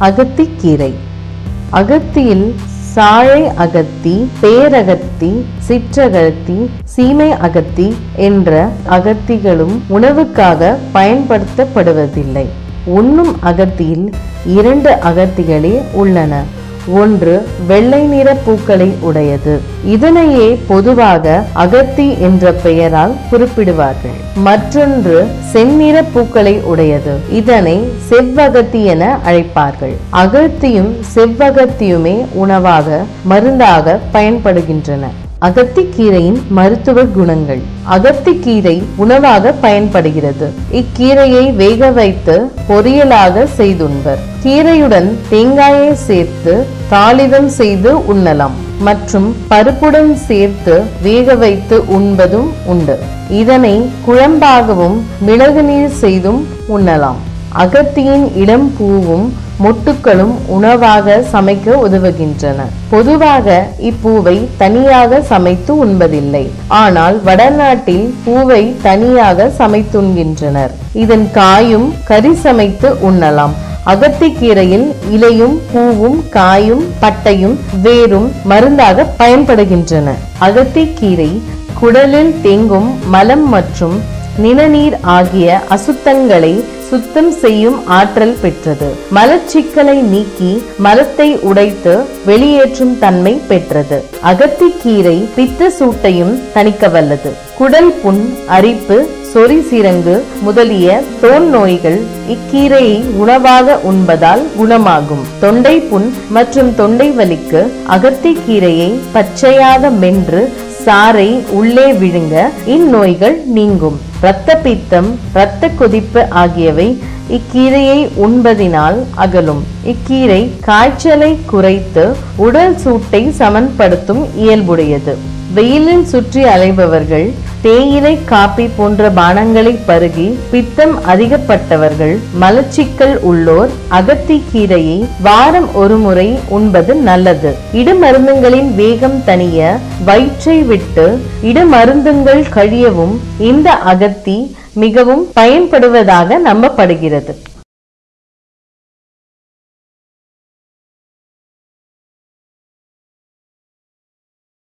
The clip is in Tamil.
அகத்திக்கீரை. அகத்தியில் சாழை அகத்தி, பேரகத்தி, சிற்றகத்தி, சீமை அகத்தி என்ற அகத்திகளும் உணவுக்காக பயன்படுத்தப்படுவதில்லை. உண்ணும் அகத்தியில் 2 அகத்திகளே உள்ளன. ஒன்று வெள்ளை நிற பூக்களை உடையது. இதனையே பொதுவாக அகத்தி என்ற பெயரால் குறிப்பிடுவார்கள். மற்றொன்று செந்நிற பூக்களை உடையது. இதனை செவ்வகத்தி என அழைப்பார்கள். அகத்தியும் செவ்வகத்தியுமே உணவாக, மருந்தாக பயன்படுகின்றன. அகத்திக்கீரையின் மருத்துவ குணங்கள். அகத்திக்கீரை உணவாக பயன்படுகிறது. இக்கீரையை வேக வைத்து பொரியலாக செய்துண்பர். கீரையுடன் தேங்காயை சேர்த்து தாளிதம் செய்து உண்ணலாம் மற்றும் பருப்புடன் சேர்த்து வேக வைத்து உண்பதும் உண்டு. இதனை குழம்பாகவும் மிளகு நீர் செய்தும் உண்ணலாம். அகத்தியின் இளம் பூவும் மொட்டுக்களும் உணவாக சமைக்க உதவுகின்றன. பொதுவாக இப்பூவை தனியாக சமைத்து உண்பதில்லை. ஆனால் வடநாட்டில் பூவை தனியாக சமைத்துண்கின்றனர். இதன் காயும் கறி சமைத்து உண்ணலாம். அகத்திக்கீரையில் இலையும் பூவும் காயும் பட்டையும் வேரும் மருந்தாக பயன்படுகின்றன. அகத்திக்கீரை குடலில் தேங்கும் மலம் மற்றும் நிணநீர் ஆகிய அசுத்தங்களை சுத்தம் செய்யும் ஆற்றல் பெற்றது. மலச்சிக்கலை நீக்கி மலத்தை உடைத்து வெளியேற்றும் தன்மை பெற்றது. அகத்திக்கீரை பித்த சூட்டையும் தணிக்க வல்லது. குடல் புண், அரிப்பு, சொறி சிரங்கு முதலிய தோல் நோய்கள் இக்கீரையை உணவாக உண்பதால் குணமாகும். தொண்டை புண் மற்றும் தொண்டை வலிக்கு அகத்திக்கீரையை பச்சையாக மென்று சாறை உள்ளே விழுங்க இந்நோய்கள் நீங்கும். இரத்த பித்தம், இரத்த கொதிப்பு ஆகியவை இக்கீரையை உண்பதினால் அகலும். இக்கீரை காய்ச்சலை குறைத்து உடல் சூட்டை சமன்படுத்தும் இயல்புடையது. வெயிலில் சுற்றி அலைபவர்கள், தேயிலை, காப்பி போன்ற பானங்களை பருகி பித்தம் அதிகப்பட்டவர்கள், மலச்சிக்கல் உள்ளோர் அகத்திக்கீரையை வாரம் ஒரு முறை உண்பது நல்லது. இடுமருந்துகளின் வேகம் தணிய, வயிற்றை விட்டு இடுமருந்துகள் கழியவும் இந்த அகத்தி மிகவும் பயன்படுவதாக நம்பப்படுகிறது.